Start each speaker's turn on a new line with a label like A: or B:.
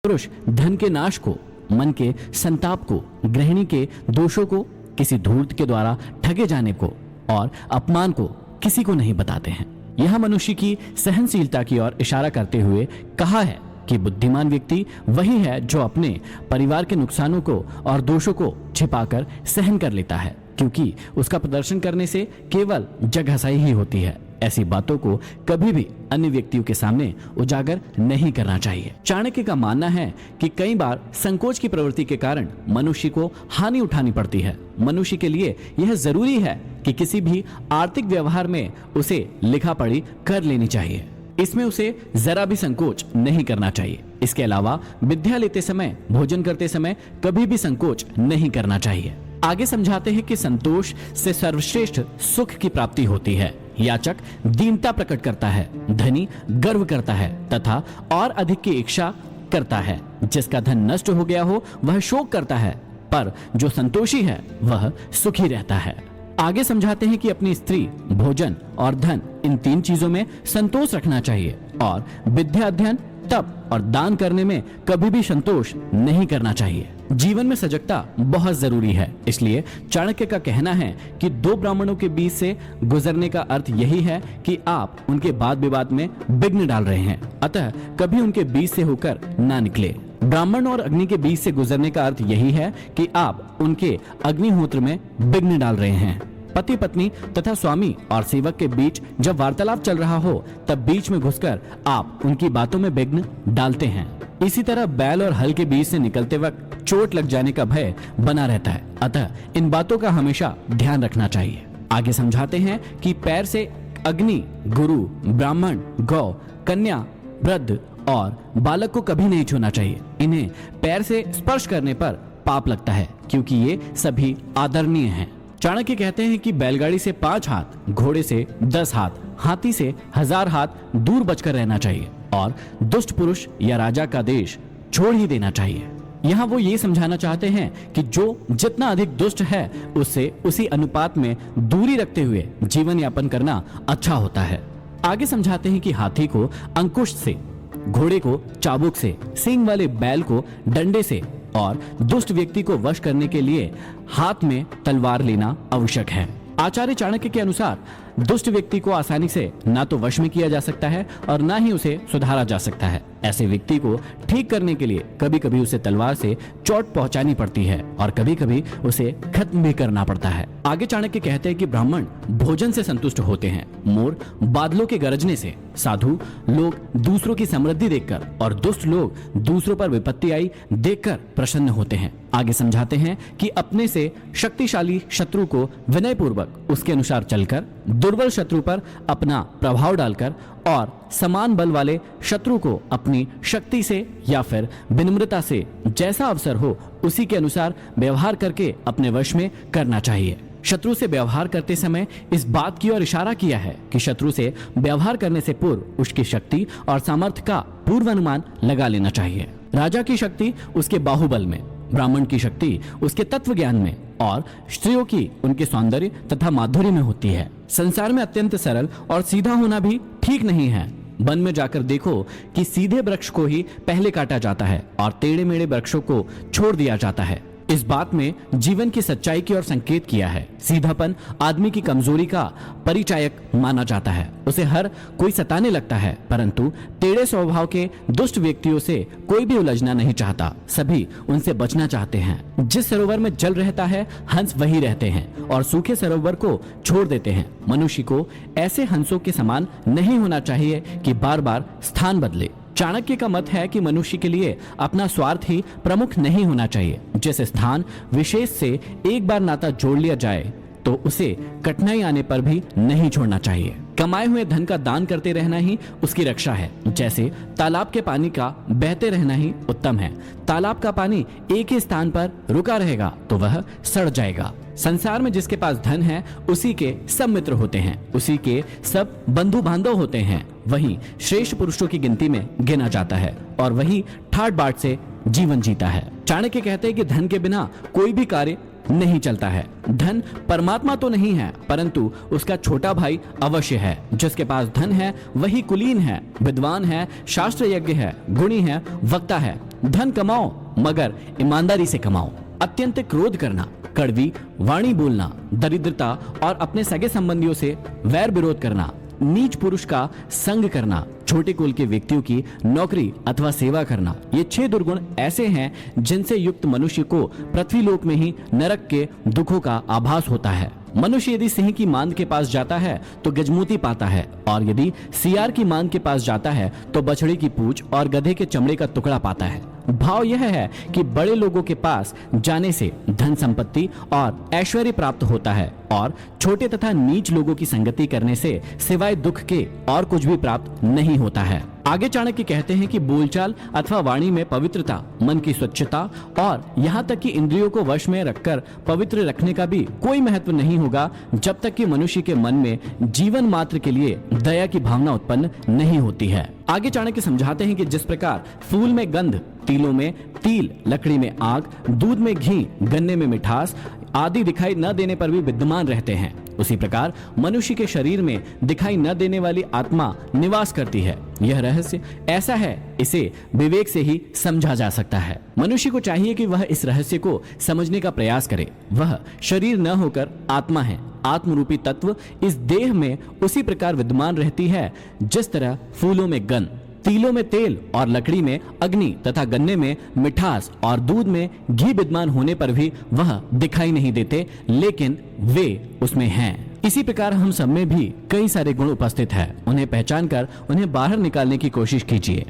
A: पुरुष धन के नाश को, मन के संताप को, गृहिणी के दोषों को, किसी धूर्त के द्वारा ठगे जाने को और अपमान को किसी को नहीं बताते हैं। यह मनुष्य की सहनशीलता की ओर इशारा करते हुए कहा है कि बुद्धिमान व्यक्ति वही है जो अपने परिवार के नुकसानों को और दोषों को छिपाकर सहन कर लेता है, क्योंकि उसका प्रदर्शन करने से केवल जगहसाई ही होती है। ऐसी बातों को कभी भी अन्य व्यक्तियों के सामने उजागर नहीं करना चाहिए। चाणक्य का मानना है कि कई बार संकोच की प्रवृत्ति के कारण मनुष्य को हानि उठानी पड़ती है। मनुष्य के लिए यह जरूरी है कि किसी भी आर्थिक व्यवहार में उसे लिखा पढ़ी कर लेनी चाहिए। इसमें उसे जरा भी संकोच नहीं करना चाहिए। इसके अलावा विद्या लेते समय, भोजन करते समय कभी भी संकोच नहीं करना चाहिए। आगे समझाते हैं कि संतोष से सर्वश्रेष्ठ सुख की प्राप्ति होती है। याचक दीनता प्रकट करता है, धनी गर्व करता है तथा और अधिक की इच्छा करता है। जिसका धन नष्ट हो गया हो वह शोक करता है, पर जो संतोषी है वह सुखी रहता है। आगे समझाते हैं कि अपनी स्त्री, भोजन और धन, इन तीन चीजों में संतोष रखना चाहिए और विद्या, अध्ययन, तप और दान करने में कभी भी संतोष नहीं करना चाहिए। जीवन में सजगता बहुत जरूरी है। इसलिए चाणक्य का कहना है कि दो ब्राह्मणों के बीच से गुजरने का अर्थ यही है कि आप उनके वाद विवाद में विघ्न डाल रहे हैं, अतः कभी उनके बीच से होकर ना निकले। ब्राह्मण और अग्नि के बीच से गुजरने का अर्थ यही है कि आप उनके अग्निहोत्र में विघ्न डाल रहे हैं। पति पत्नी तथा स्वामी और सेवक के बीच जब वार्तालाप चल रहा हो तब बीच में घुसकर आप उनकी बातों में विघ्न डालते हैं। इसी तरह बैल और हल के बीच से निकलते वक्त चोट लग जाने का भय बना रहता है, अतः इन बातों का हमेशा ध्यान रखना चाहिए। आगे समझाते हैं कि पैर से अग्नि, गुरु, ब्राह्मण, गौ, कन्या, वृद्ध और बालक को कभी नहीं छूना चाहिए। इन्हें पैर से स्पर्श करने पर पाप लगता है, क्योंकि ये सभी आदरणीय हैं। चाणक्य कहते हैं कि बैलगाड़ी से 5 हाथ, घोड़े से 10 हाथ, हाथी से 1000 हाथ दूर बचकर रहना चाहिए और दुष्ट पुरुष या राजा का देश छोड़ ही देना चाहिए। यहाँ वो ये समझाना चाहते हैं कि जो जितना अधिक दुष्ट है उससे उसी अनुपात में दूरी रखते हुए जीवन यापन करना अच्छा होता है। आगे समझाते हैं कि हाथी को अंकुश से, घोड़े को चाबुक से, सींग वाले बैल को डंडे से और दुष्ट व्यक्ति को वश करने के लिए हाथ में तलवार लेना आवश्यक है। आचार्य चाणक्य के अनुसार दुष्ट व्यक्ति को आसानी से ना तो वश में किया जा सकता है और ना ही उसे सुधारा जा सकता है। ऐसे व्यक्ति को ठीक करने के लिए कभी कभी उसे तलवार से चोट पहुंचानी पड़ती है और कभी कभी उसे खत्म भी करना पड़ता है। आगे चाणक्य कहते हैं कि ब्राह्मण भोजन से संतुष्ट होते हैं, मोर बादलों के गरजने से, साधु लोग दूसरों की समृद्धि देखकर और दुष्ट लोग दूसरों पर विपत्ति आई देखकर प्रसन्न होते हैं। आगे समझाते हैं कि अपने से शक्तिशाली शत्रु को विनयपूर्वक उसके अनुसार चलकर, दुर्बल शत्रु पर अपना प्रभाव डालकर और समान बल वाले शत्रु को अपनी शक्ति से या फिर विनम्रता से जैसा अवसर हो उसी के अनुसार व्यवहार करके अपने वश में करना चाहिए। शत्रु से व्यवहार करते समय इस बात की ओर इशारा किया है कि शत्रु से व्यवहार करने से पूर्व उसकी शक्ति और सामर्थ्य का पूर्वानुमान लगा लेना चाहिए। राजा की शक्ति उसके बाहुबल में, ब्राह्मण की शक्ति उसके तत्व ज्ञान में और स्त्रियों की उनके सौंदर्य तथा माधुर्य में होती है। संसार में अत्यंत सरल और सीधा होना भी ठीक नहीं है। वन में जाकर देखो कि सीधे वृक्ष को ही पहले काटा जाता है और टेढ़े मेढ़े वृक्षों को छोड़ दिया जाता है। इस बात में जीवन की सच्चाई की ओर संकेत किया है। सीधापन आदमी की कमजोरी का परिचायक माना जाता है। उसे हर कोई सताने लगता है, परंतु टेढ़े स्वभाव के दुष्ट व्यक्तियों से कोई भी उलझना नहीं चाहता, सभी उनसे बचना चाहते हैं। जिस सरोवर में जल रहता है हंस वही रहते हैं और सूखे सरोवर को छोड़ देते हैं। मनुष्य को ऐसे हंसों के समान नहीं होना चाहिए कि बार बार स्थान बदले। चाणक्य का मत है कि मनुष्य के लिए अपना स्वार्थ ही प्रमुख नहीं होना चाहिए। जिस स्थान विशेष से एक बार नाता जोड़ लिया जाए तो उसे कठिनाई आने पर भी नहीं छोड़ना चाहिए। कमाए हुए धन का दान करते रहना ही उसकी रक्षा है। जैसे तालाब के पानी का बहते रहना ही उत्तम है। तालाब का पानी एक ही स्थान पर रुका रहेगा तो वह सड़ जाएगा। संसार में जिसके पास धन है उसी के सब मित्र होते हैं, उसी के सब बंधु बांधव होते हैं। वही श्रेष्ठ पुरुषों की गिनती में गिना जाता है और वही ठाट बाट से जीवन जीता है। चाणक्य कहते हैं कि धन के बिना कोई भी कार्य नहीं चलता है। धन परमात्मा तो नहीं है, परंतु उसका छोटा भाई अवश्य है। जिसके पास धन है वही कुलीन है, विद्वान है, शास्त्र यज्ञ है, गुणी है, वक्ता है। धन कमाओ मगर ईमानदारी से कमाओ। अत्यंत क्रोध करना, कड़वी वाणी बोलना, दरिद्रता और अपने सगे संबंधियों से वैर विरोध करना, नीच पुरुष का संग करना, छोटे कुल के व्यक्तियों की नौकरी अथवा सेवा करना, ये 6 दुर्गुण ऐसे हैं जिनसे युक्त मनुष्य को पृथ्वीलोक में ही नरक के दुखों का आभास होता है। मनुष्य यदि सिंह की मांद के पास जाता है तो गजमोती पाता है, और यदि सियार की मांद के पास जाता है तो बछड़ी की पूंछ और गधे के चमड़े का टुकड़ा पाता है। भाव यह है कि बड़े लोगों के पास जाने से धन संपत्ति और ऐश्वर्य प्राप्त होता है, और छोटे तथा नीच लोगों की संगति करने से सिवाय दुख के और कुछ भी प्राप्त नहीं होता है। आगे चाणक्य कहते हैं कि बोलचाल अथवा वाणी में पवित्रता, मन की स्वच्छता और यहाँ तक कि इंद्रियों को वश में रखकर पवित्र रखने का भी कोई महत्व नहीं होगा जब तक कि मनुष्य के मन में जीवन मात्र के लिए दया की भावना उत्पन्न नहीं होती है। आगे चाणक्य समझाते हैं कि जिस प्रकार फूल में गंध, तिलों में तिल, लकड़ी में आग, दूध में घी, गन्ने में मिठास आदि दिखाई न देने पर भी विद्यमान रहते हैं, उसी प्रकार मनुष्य के शरीर में दिखाई न देने वाली आत्मा निवास करती है। यह रहस्य ऐसा है, इसे विवेक से ही समझा जा सकता है। मनुष्य को चाहिए कि वह इस रहस्य को समझने का प्रयास करे। वह शरीर न होकर आत्मा है। आत्मरूपी तत्व इस देह में उसी प्रकार विद्यमान रहती है जिस तरह फूलों में गंध, तिलों में तेल और लकड़ी में अग्नि तथा गन्ने में मिठास और दूध में घी विद्यमान होने पर भी वह दिखाई नहीं देते, लेकिन वे उसमें हैं। इसी प्रकार हम सब में भी कई सारे गुण उपस्थित हैं। उन्हें पहचान कर उन्हें बाहर निकालने की कोशिश कीजिए।